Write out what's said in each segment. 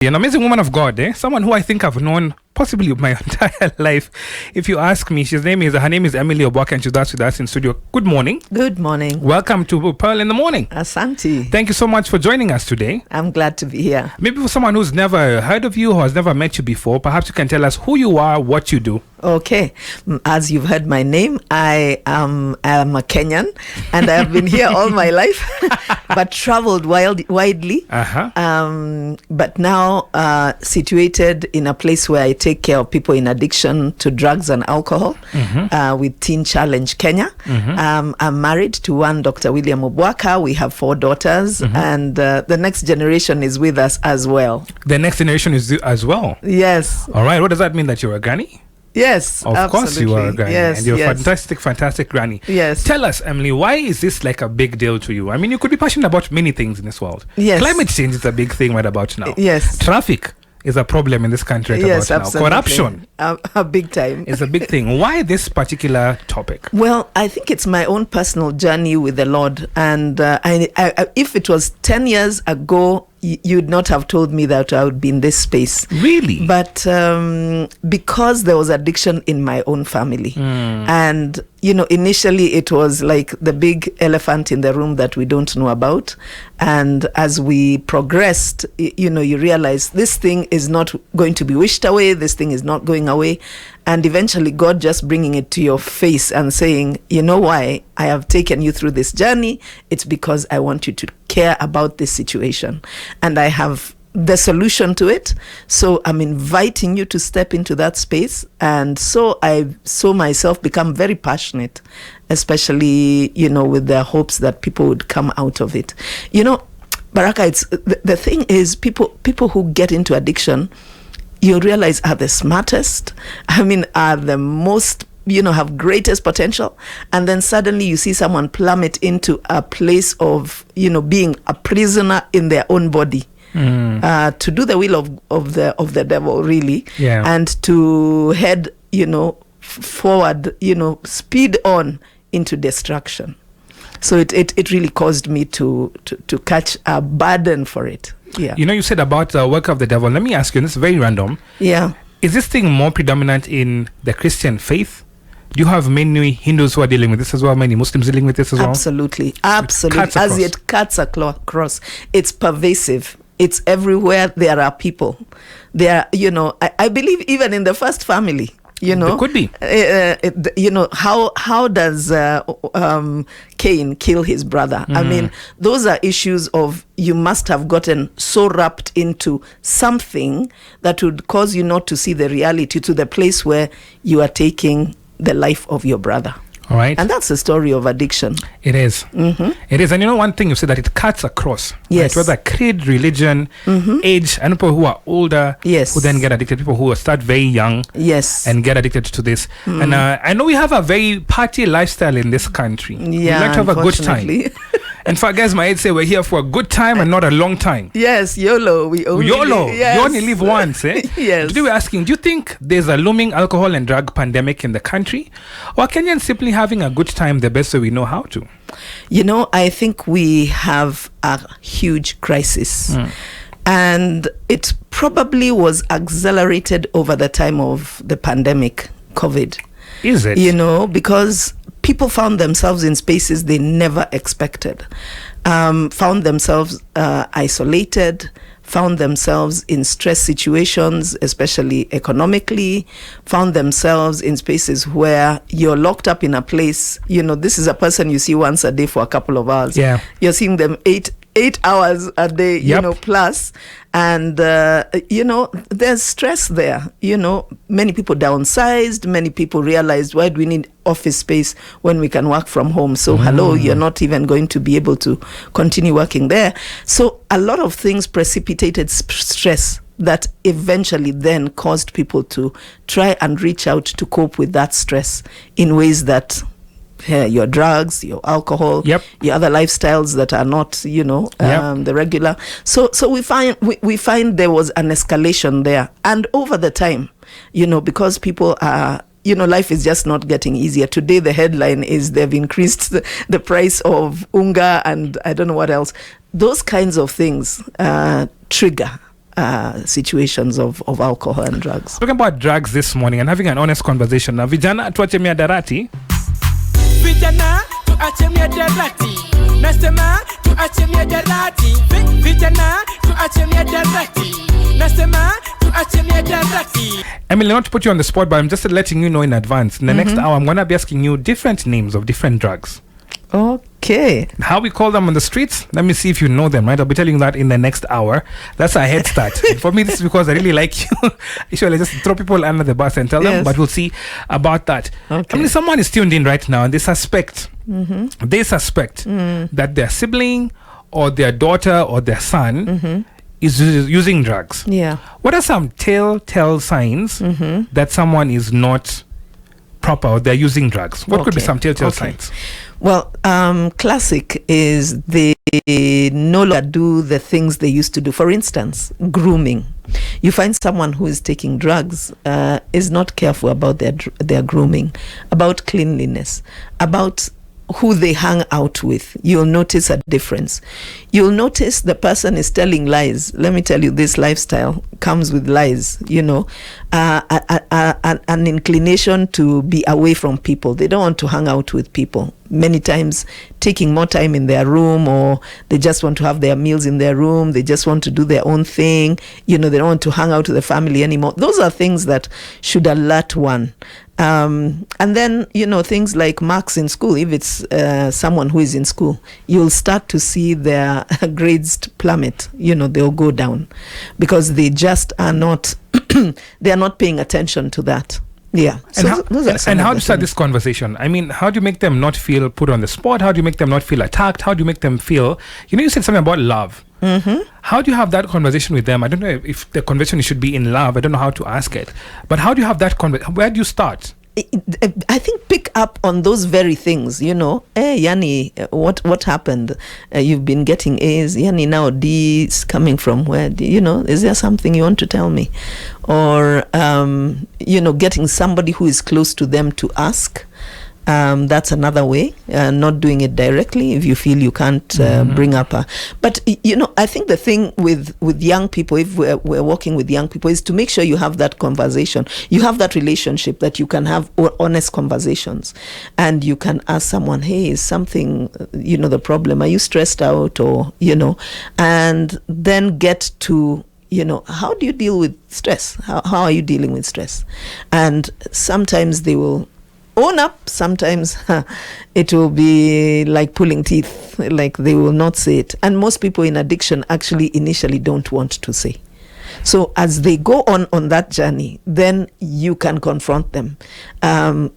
An amazing woman of God, someone who I think I've known possibly my entire life. If you ask me, her name is Emily Obwaka, and she's with us in studio. Good morning. Good morning. Welcome to Pearl in the Morning. Asante. Thank you so much for joining us today. I'm glad to be here. Maybe for someone who's never heard of you or has never met you before, perhaps you can tell us who you are, what you do. Okay. As you've heard my name, I am a Kenyan, and I have been here all my life, but traveled widely. But now situated in a place where I take care of people in addiction to drugs and alcohol with Teen Challenge Kenya. I'm married to one Dr. William Obwaka. We have 4 daughters, and the next generation is with us as well. The next generation is as well? Yes. All right. What does that mean, that you're a granny? Yes, of absolutely. course you are a granny, yes, and you're yes. a fantastic granny. Yes. Tell us, Emily, why is this like a big deal to you? I mean, you could be passionate about many things in this world. Yes. Climate change is a big thing right about now. Yes. Traffic is a problem in this country right Yes, about absolutely. now. Corruption. A big time. Is a big thing. Why this particular topic? Well, I think it's my own personal journey with the Lord. And I, if it was 10 years ago, you'd not have told me that I would be in this space. Really? But because there was addiction in my own family. And, initially it was like the big elephant in the room that we don't know about. And as we progressed, you realize this thing is not going to be wished away. This thing is not going away. And eventually God just bringing it to your face and saying, you know why I have taken you through this journey? It's because I want you to care about this situation. And I have the solution to it. So I'm inviting you to step into that space. And so I saw myself become very passionate, especially, with the hopes that people would come out of it. Baraka, it's the thing is people who get into addiction, you realize are the smartest, are the most, have greatest potential. And then suddenly you see someone plummet into a place of, being a prisoner in their own body. To do the will of the devil, really. Yeah. And to head, forward, speed on into destruction. So it really caused me to catch a burden for it. Yeah. You said about the work of the devil. Let me ask you, and this is very random. Yeah. Is this thing more predominant in the Christian faith? Do you have many Hindus who are dealing with this as well? Many Muslims dealing with this as well? Absolutely. As it cuts across. It's pervasive. It's everywhere. There are people. There are, I believe even in the first family. There could be. How does Cain kill his brother? Those are issues of you must have gotten so wrapped into something that would cause you not to see the reality, to the place where you are taking the life of your brother. All right. And that's the story of addiction. It is. It is. And one thing you said, that it cuts across. Yes. Right? Whether creed, religion, age, and people who are older, yes, who then get addicted, people who start very young, yes, and get addicted to this. And I know we have a very party lifestyle in this country. Yeah, we like to have a good time. And for guys my age say we're here for a good time and not a long time. Yes, YOLO. YOLO. Yes. You only live once, eh? Yes. Today we're asking, do you think there's a looming alcohol and drug pandemic in the country? Or are Kenyans simply having a good time the best way we know how to? I think we have a huge crisis. And it probably was accelerated over the time of the pandemic, COVID. Is it? Because people found themselves in spaces they never expected, found themselves isolated, found themselves in stress situations, especially economically, found themselves in spaces where you're locked up in a place. This is a person you see once a day for a couple of hours. Yeah. You're seeing them 8 hours a day, Yep. plus. And, there's stress there. Many people downsized. Many people realized, why do we need office space when we can work from home? So, hello, you're not even going to be able to continue working there. So a lot of things precipitated stress that eventually then caused people to try and reach out to cope with that stress in ways that your drugs, your alcohol, Yep. your other lifestyles that are not, the regular. So we find there was an escalation there, and over the time, because people are, life is just not getting easier. Today the headline is they've increased the price of unga and I don't know what else. Those kinds of things trigger situations of alcohol and drugs. Talking about drugs this morning and having an honest conversation. Now, vijana tuache miadarati. Vijana tuache miadarati. Nasema tuache miadarati. Vijana tuache miadarati. Nasema tuache miadarati. Emily, not to put you on the spot, but I'm just letting you know in advance. In the next hour, I'm going to be asking you different names of different drugs. Okay. How we call them on the streets, let me see if you know them, right? I'll be telling you that in the next hour. That's a head start. For me, this is because I really like you. Usually, I just throw people under the bus and tell them, but we'll see about that. Okay. I mean, someone is tuned in right now and they suspect that their sibling or their daughter or their son is using drugs. Yeah. What are some telltale signs that someone is not proper or they're using drugs? What could be some telltale signs? Well, classic is they no longer do the things they used to do. For instance, grooming. You find someone who is taking drugs is not careful about their grooming, about cleanliness, about who they hang out with. You'll notice a difference. You'll notice the person is telling lies. Let me tell you, this lifestyle comes with lies, you know, an inclination to be away from people. They don't want to hang out with people. Many times taking more time in their room, or they just want to have their meals in their room. They just want to do their own thing. You know, they don't want to hang out with the family anymore. Those are things that should alert one. And then, you know, things like marks in school. If it's someone who is in school, you'll start to see their grades plummet. You know, they'll go down because they just are not, they are not paying attention to that. Yeah. And how do you start this conversation? I mean, how do you make them not feel put on the spot? How do you make them not feel attacked? How do you make them feel, you know, you said something about love. How do you have that conversation with them? I don't know if the conversation should be in love. I don't know how to ask it. But how do you have that conversation? Where do you start? I think pick up on those very things, you know. Hey, Yani, what happened? You've been getting A's. Yani, now D's coming from where? You know, is there something you want to tell me? Or, you know, getting somebody who is close to them to ask. That's another way, not doing it directly if you feel you can't bring up but you know, I think the thing with young people, if we're working with young people, is to make sure you have that conversation, you have that relationship, that you can have honest conversations, and you can ask someone, hey, is something, you know, the problem? Are you stressed out? Or, you know, and then get to, you know, how do you deal with stress? How are you dealing with stress? And sometimes they will own up. Sometimes it will be like pulling teeth, like they will not say it. And most people in addiction actually initially don't want to say. So as they go on that journey, then you can confront them,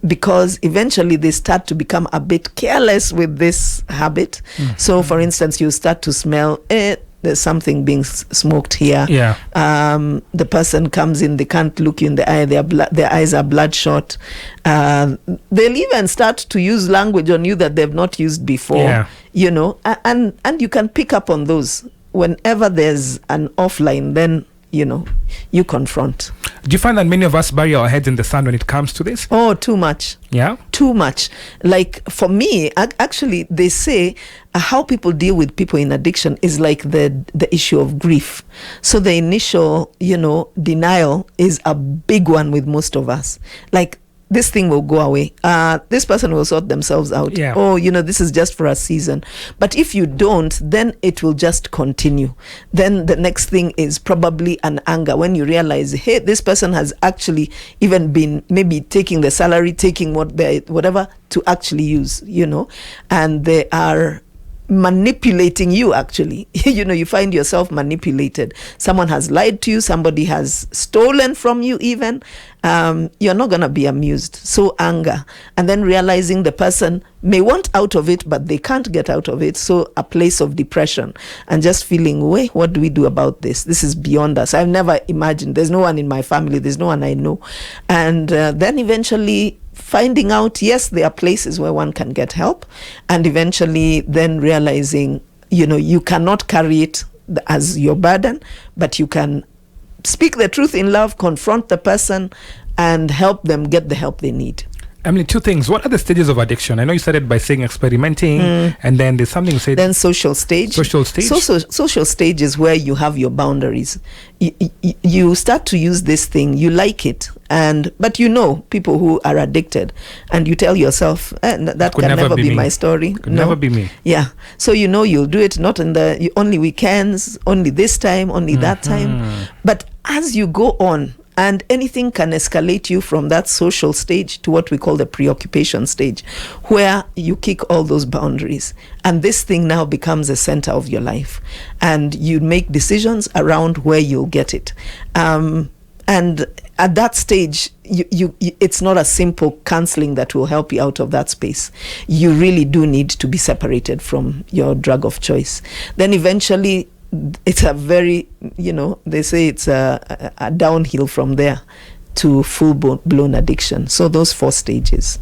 because eventually they start to become a bit careless with this habit. So for instance, you start to smell it. There's something being smoked here. Yeah. The person comes in, they can't look you in the eye. Their eyes are bloodshot. They'll even start to use language on you that they've not used before. Yeah. You know, and you can pick up on those. Whenever there's an offline, then, you know, you confront. Do you find that many of us bury our heads in the sand when it comes to this? Oh, too much. Yeah? Too much. Like, for me, actually, they say how people deal with people in addiction is like the issue of grief. So the initial, you know, denial is a big one with most of us. Like, this thing will go away. This person will sort themselves out. Yeah. Oh, you know, this is just for a season. But if you don't, then it will just continue. Then the next thing is probably an anger when you realize, hey, this person has actually even been maybe taking the salary, taking whatever to actually use, you know, and they are manipulating you actually. You know, you find yourself manipulated. Someone has lied to you, somebody has stolen from you even. You're not gonna be amused. So anger, and then realizing the person may want out of it but they can't get out of it, so a place of depression and just feeling, wait, what do we do about this? This is beyond us. I've never imagined. There's no one in my family, there's no one I know. And then eventually finding out, yes, there are places where one can get help, and eventually then realizing, you know, you cannot carry it as your burden, but you can speak the truth in love, confront the person, and help them get the help they need. Emily, two things. What are the stages of addiction? I know you started by saying experimenting, and then there's something you said. Then social stage. Social stage. Social stage is where you have your boundaries. You start to use this thing. You like it, but you know people who are addicted, and you tell yourself that can never be my story. Could never be me. Yeah. So you know you'll do it not in the only weekends, only this time, only that time. But as you go on, and anything can escalate you from that social stage to what we call the preoccupation stage, where you kick all those boundaries. And this thing now becomes a center of your life. And you make decisions around where you'll get it. And at that stage, it's not a simple counseling that will help you out of that space. You really do need to be separated from your drug of choice. Then eventually, it's a very, they say it's a downhill from there to full-blown addiction. So those 4 stages.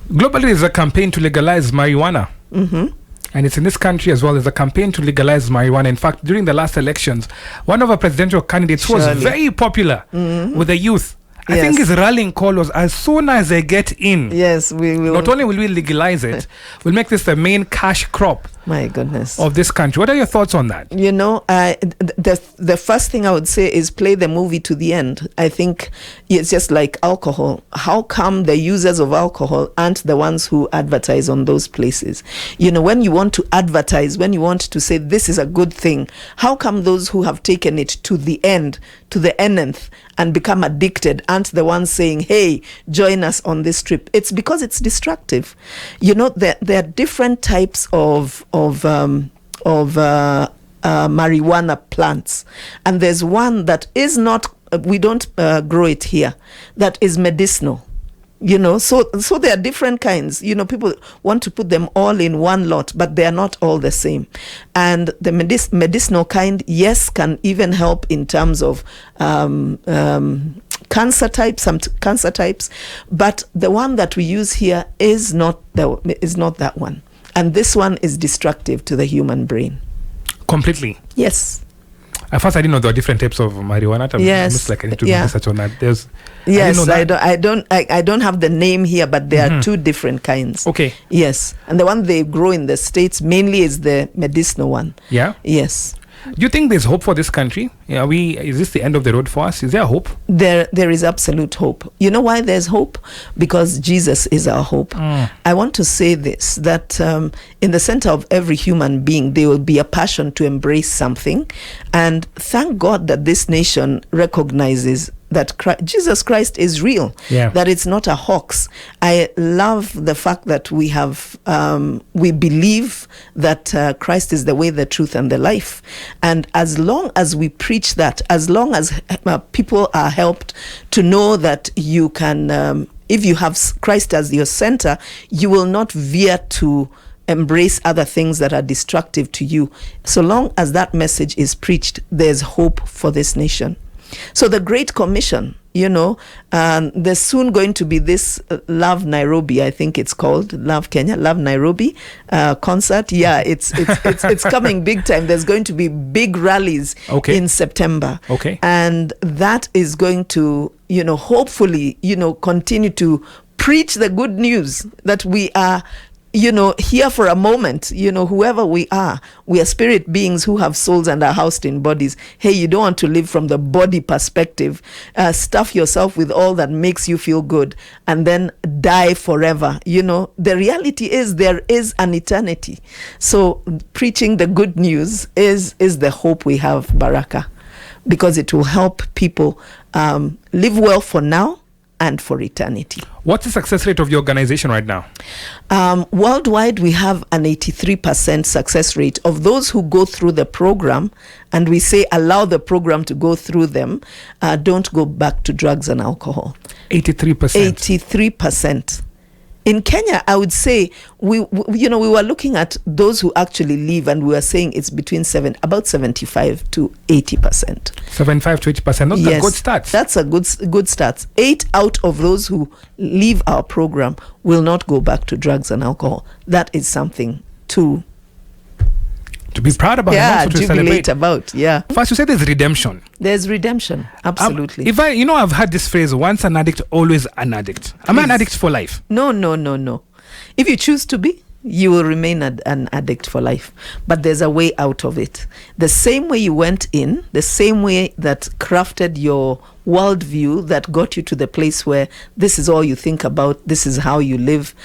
Globally, there's a campaign to legalize marijuana. And it's in this country as well. There's a campaign to legalize marijuana. In fact, during the last elections, one of our presidential candidates was very popular with the youth. I think his rallying call was, as soon as they get in, yes, we will. Not only will we legalize it, we'll make this the main cash crop. My goodness. Of this country. What are your thoughts on that? The first thing I would say is play the movie to the end. I think it's just like alcohol. How come the users of alcohol aren't the ones who advertise on those places? When you want to advertise, when you want to say this is a good thing, how come those who have taken it to the end, to the nth, and become addicted aren't the ones saying, hey, join us on this trip? It's because it's destructive. There are different types of marijuana plants, and there's one that is not, we don't grow it here, that is medicinal. So there are different kinds. People want to put them all in one lot, but they are not all the same. And the medicinal kind, yes, can even help in terms of cancer types, some cancer types, but the one that we use here is not that one. And this one is destructive to the human brain. Completely? Yes. At first, I didn't know there were different types of marijuana. Yes. I need to do research on that. I don't have the name here, but there are 2 different kinds. Okay. Yes. And the one they grow in the States mainly is the medicinal one. Yeah? Yes. Do you think there's hope for this country? Is this the end of the road for us? Is there hope? There is absolute hope. You know why there's hope? Because Jesus is our hope. I want to say this, that in the center of every human being, there will be a passion to embrace something. And thank God that this nation recognizes that Jesus Christ is real, that it's not a hoax. I love the fact that we have, we believe that Christ is the way, the truth, and the life. And as long as we preach that, as long as people are helped to know that you can, if you have Christ as your center, you will not veer to embrace other things that are destructive to you. So long as that message is preached, there's hope for this nation. So the Great Commission, there's soon going to be this Love Nairobi, I think it's called, Love Kenya, Love Nairobi concert. Yeah, it's coming big time. There's going to be big rallies in September. Okay. And that is going to, hopefully, continue to preach the good news that we are here for a moment, whoever we are spirit beings who have souls and are housed in bodies. Hey, you don't want to live from the body perspective. Stuff yourself with all that makes you feel good and then die forever. The reality is there is an eternity. So preaching the good news is the hope we have, Baraka, because it will help people live well for now and for eternity. What's the success rate of your organization right now? Worldwide, we have an 83% success rate of those who go through the program, and we say allow the program to go through them, don't go back to drugs and alcohol. 83%? 83%. In Kenya, I would say we were looking at those who actually leave, and we were saying it's between about 75 to 80%. 75 to 80%. Those are good stats. That's a good stats. 8 out of those who leave our program will not go back to drugs and alcohol. That is something to To be proud about and also to jubilate celebrate. about. Yeah. First, you say there's redemption. There's redemption. Absolutely. If I've heard this phrase, once an addict, always an addict. Am I an addict for life? No. If you choose to be, you will remain an addict for life. But there's a way out of it. The same way you went in, the same way that crafted your worldview, that got you to the place where this is all you think about, this is how you live,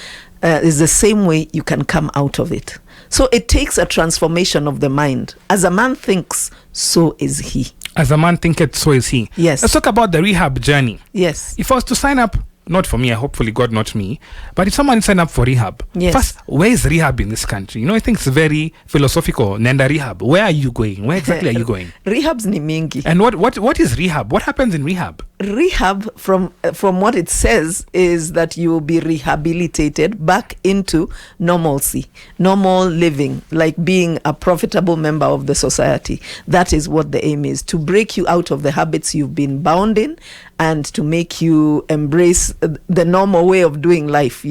is the same way you can come out of it. So it takes a transformation of the mind. As a man thinks, so is he. As a man thinketh, so is he. Yes. Let's talk about the rehab journey. Yes. If I was to sign up, not for me, hopefully God, not me, but if someone sign up for rehab, Yes. first, where is rehab in this country? I think it's very philosophical. Nenda rehab. Where are you going? Where exactly are you going? Rehab's ni mingi. And what is rehab? What happens in rehab? Rehab, from what it says, is that you will be rehabilitated back into normalcy, normal living, like being a profitable member of the society. That is what the aim is, to break you out of the habits you've been bound in and to make you embrace the normal way of doing life,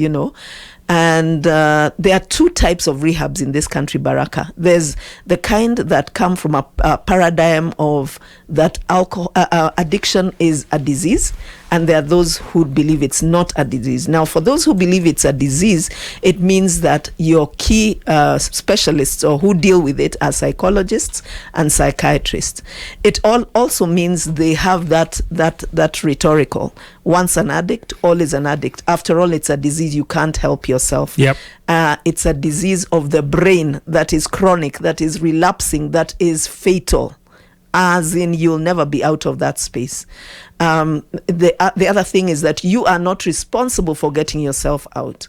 And there are two types of rehabs in this country, Baraka. There's the kind that come from a paradigm of that alcohol addiction is a disease, and there are those who believe it's not a disease. Now, for those who believe it's a disease, it means that your key specialists or who deal with it are psychologists and psychiatrists. It also means they have that rhetorical. Once an addict, all is an addict. After all, it's a disease. You can't help yourself. Yep. It's a disease of the brain that is chronic, that is relapsing, that is fatal. As in, you'll never be out of that space. The other thing is that you are not responsible for getting yourself out.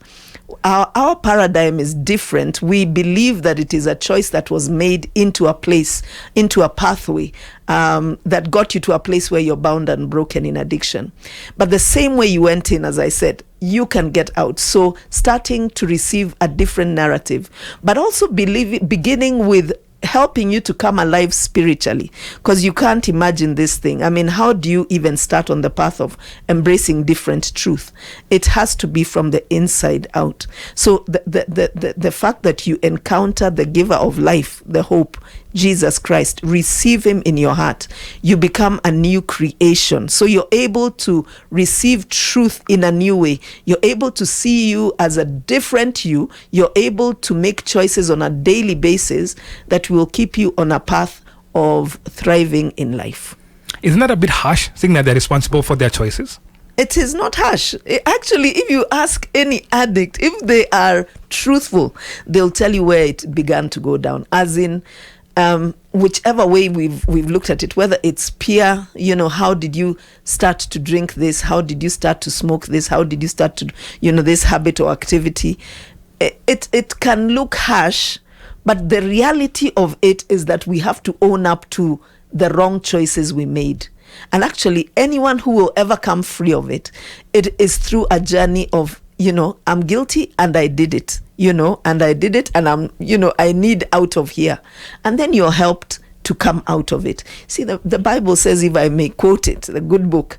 Our paradigm is different. We believe that it is a choice that was made into a place, into a pathway that got you to a place where you're bound and broken in addiction. But the same way you went in, as I said, you can get out. So starting to receive a different narrative, but also beginning with helping you to come alive spiritually, because you can't imagine this thing. I mean, how do you even start on the path of embracing different truth? It has to be from the inside out. So the fact that you encounter the giver of life, the hope, Jesus Christ, receive him in your heart, you become a new creation. So you're able to receive truth in a new way. You're able to see you as a different you. You're able to make choices on a daily basis that will keep you on a path of thriving in life. Isn't that a bit harsh, saying that they're responsible for their choices? It is not harsh. Actually, if you ask any addict, if they are truthful, they'll tell you where it began to go down. As in, whichever way we've looked at it, whether it's peer, how did you start to drink this? How did you start to smoke this? How did you start to, this habit or activity? It can look harsh, but the reality of it is that we have to own up to the wrong choices we made. And actually, anyone who will ever come free of it is through a journey of, I'm guilty and I did it, and I did it and I need out of here. And then you're helped to come out of it. See, the Bible says, if I may quote it, the good book,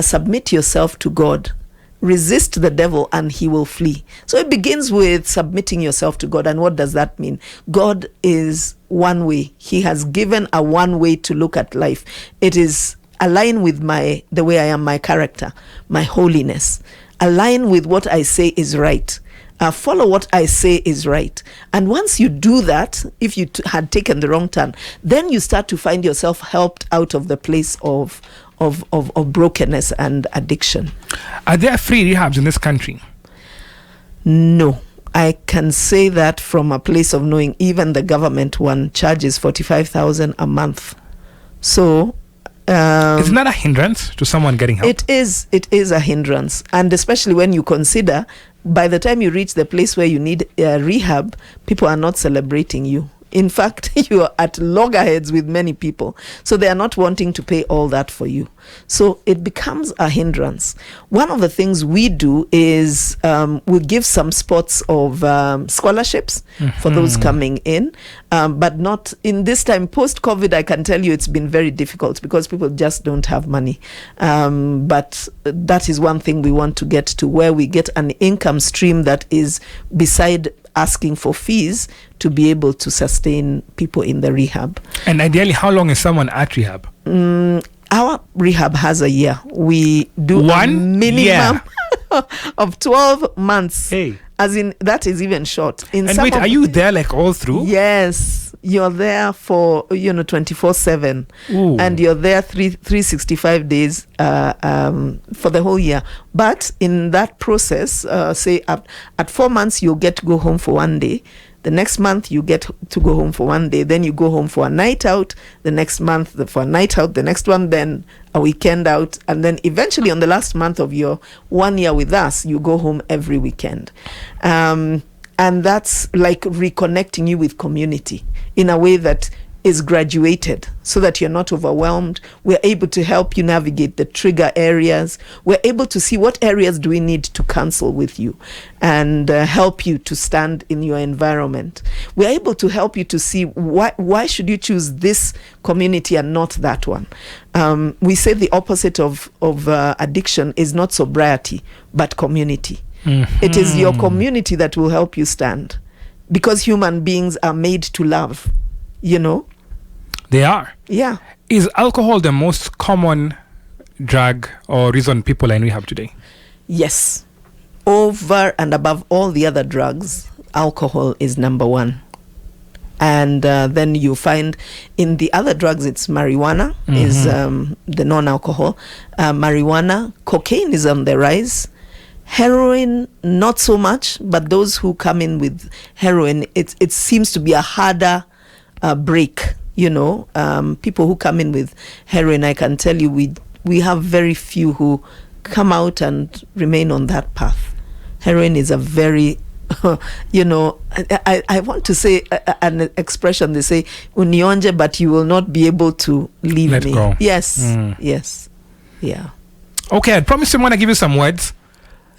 submit yourself to God. Resist the devil and he will flee. So it begins with submitting yourself to God. And what does that mean? God is one way. He has given a one way to look at life. It is align with the way I am, my character, my holiness. Align with what I say is right. Follow what I say is right. And once you do that, if you had taken the wrong turn, then you start to find yourself helped out of the place of brokenness and addiction. Are there free rehabs in this country? No. I can say that from a place of knowing even the government one charges 45,000 a month. So isn't that a hindrance to someone getting help? It is a hindrance. And especially when you consider, by the time you reach the place where you need rehab, people are not celebrating you. In fact, you are at loggerheads with many people. So they are not wanting to pay all that for you. So it becomes a hindrance. One of the things we do is we give some spots of scholarships for those coming in. But not in this time, post-COVID, I can tell you it's been very difficult because people just don't have money. But that is one thing we want to get to, where we get an income stream that is beside asking for fees to be able to sustain people in the rehab. And ideally, how long is someone at rehab? Our rehab has a year. We do a minimum of 12 months. Hey. As in, that is even short. And wait, are you there like all through? Yes. You're there for, 24/7. And you're there 365 days for the whole year. But in that process, say at 4 months, you'll get to go home for 1 day. The next month, you get to go home for 1 day. Then you go home for a night out. The next month, for a night out. The next one, then a weekend out. And then eventually, on the last month of your 1 year with us, you go home every weekend. And that's like reconnecting you with community in a way that is graduated so that you're not overwhelmed. We're able to help you navigate the trigger areas. We're able to see what areas do we need to counsel with you and help you to stand in your environment. We're able to help you to see why should you choose this community and not that one. We say the opposite of addiction is not sobriety, but community. It is your community that will help you stand, because human beings are made to love. They are. Yeah. Is alcohol the most common drug or reason people are in rehab today? Yes. Over and above all the other drugs, alcohol is number one. And then you find in the other drugs, it's marijuana is the non-alcohol. Marijuana, cocaine is on the rise. Heroin, not so much, but those who come in with heroin, it seems to be a harder break. People who come in with heroin, I can tell you, we have very few who come out and remain on that path. Heroin is a very, I want to say an expression, they say, unionje, but you will not be able to leave Let me. go. Yes, yes, yeah. Okay, I promise I'm going to give you some words.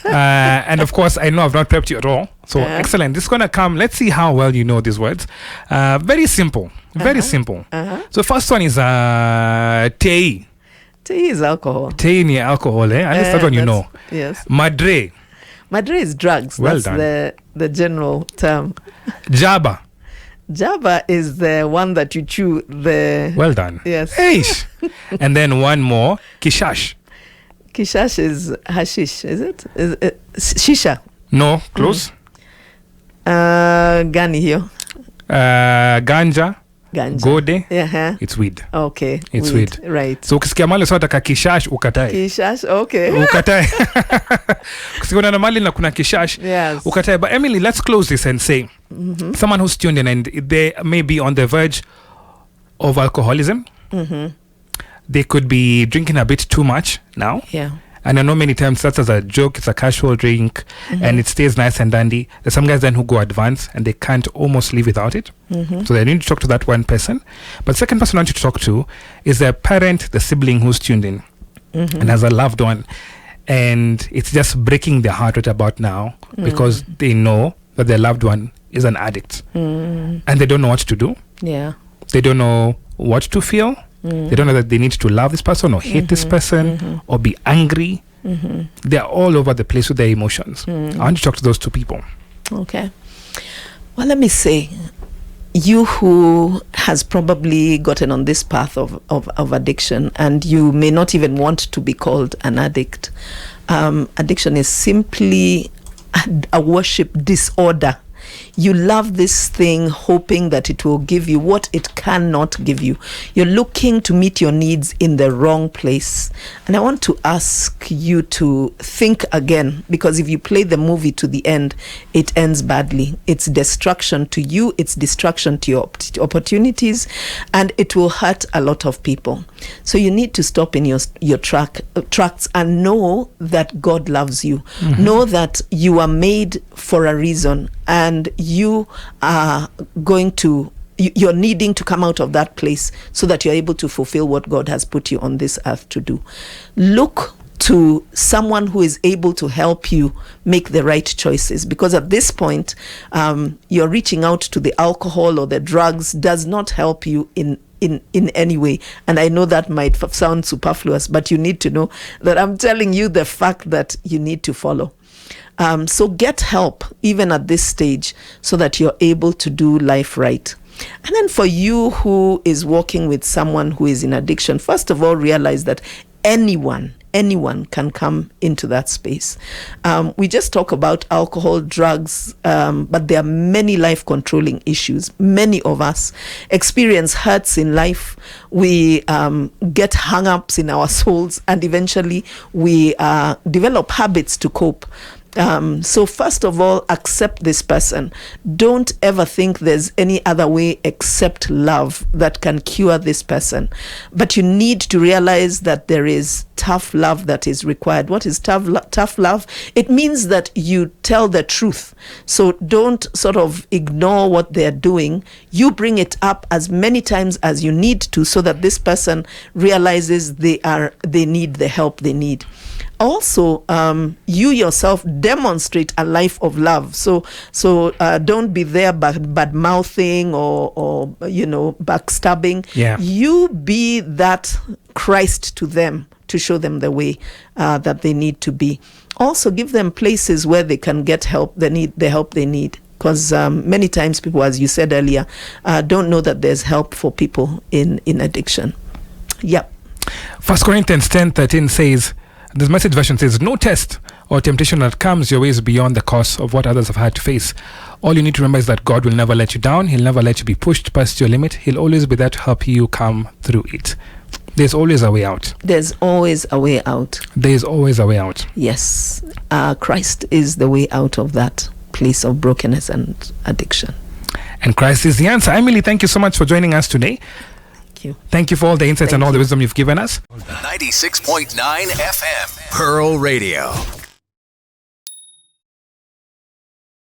And of course, I know I've not prepped you at all. So excellent. This is going to come. Let's see how well you know these words. Very simple. Very simple. So first one is tei. Tei is alcohol. Tei ni alcohol, eh? At least that one you know. Yes. Madre. Madre is drugs. Well That's done. the general term. Jaba. Java is the one that you chew. Well done. Yes. Eish. And then one more. Kishash. Kishash is hashish, is it? Shisha. No, close. Gani hiyo. Ganja. Gode. Yeah. It's weed. Okay. It's weed. Right. So ukisikia mali unataka taka kishash ukatae. Kishash, okay. Ukatae. Ukisikia na mali na kuna kishash. Yes. Ukatae. But Emily, let's close this and say someone who's tuned in and they may be on the verge of alcoholism. They could be drinking a bit too much now. Yeah. And I know many times that's as a joke, it's a casual drink and it stays nice and dandy. There's some guys then who go advanced and they can't almost live without it. So they need to talk to that one person. But second person I want you to talk to is the parent, the sibling who's tuned in and has a loved one. And it's just breaking their heart right about now because they know that their loved one is an addict. And they don't know what to do. Yeah. They don't know what to feel. They don't know that they need to love this person or hate this person or be angry. They're all over the place with their emotions. I want to talk to those two people. Okay. Well, let me say, you who has probably gotten on this path of addiction, and you may not even want to be called an addict. Addiction is simply a worship disorder. You love this thing hoping that it will give you what it cannot give you. You're looking to meet your needs in the wrong place. And I want to ask you to think again, because if you play the movie to the end, it ends badly. It's destruction to you, it's destruction to your opportunities, and it will hurt a lot of people. So you need to stop in your tracks and know that God loves you. Know that you are made for a reason, and you are you're needing to come out of that place so that you're able to fulfill what God has put you on this earth to do. Look to someone who is able to help you make the right choices, because at this point, you're reaching out to the alcohol or the drugs does not help you in any way. And I know that might sound superfluous, but you need to know that I'm telling you the fact that you need to follow. So get help even at this stage so that you're able to do life right. And then for you who is working with someone who is in addiction, first of all, realize that anyone can come into that space. We just talk about alcohol, drugs, but there are many life controlling issues. Many of us experience hurts in life. We get hang-ups in our souls, and eventually we develop habits to cope. So first of all, accept this person. Don't ever think there's any other way except love that can cure this person. But you need to realize that there is tough love that is required. What is tough love? It means that you tell the truth. So don't sort of ignore what they're doing. You bring it up as many times as you need to, so that this person realizes they need the help they need. Also, you yourself demonstrate a life of love. So don't be there bad mouthing or backstabbing. Yeah. You be that Christ to them, to show them the way that they need to be. Also, give them places where they can get help. They need the help they need. Because many times people, as you said earlier, don't know that there's help for people in addiction. Yep. 1 Corinthians 10:13 says, this Message version says, no test or temptation that comes your way is beyond the course of what others have had to face. All you need to remember is that God will never let you down. He'll never let you be pushed past your limit. He'll always be there to help you come through it. There's always a way out. There's always a way out. There's always a way out. Yes. Christ is the way out of that place of brokenness and addiction. And Christ is the answer. Emily, thank you so much for joining us today. Thank you for all the insights and all the wisdom you've given us. 96.9 FM, Pearl Radio.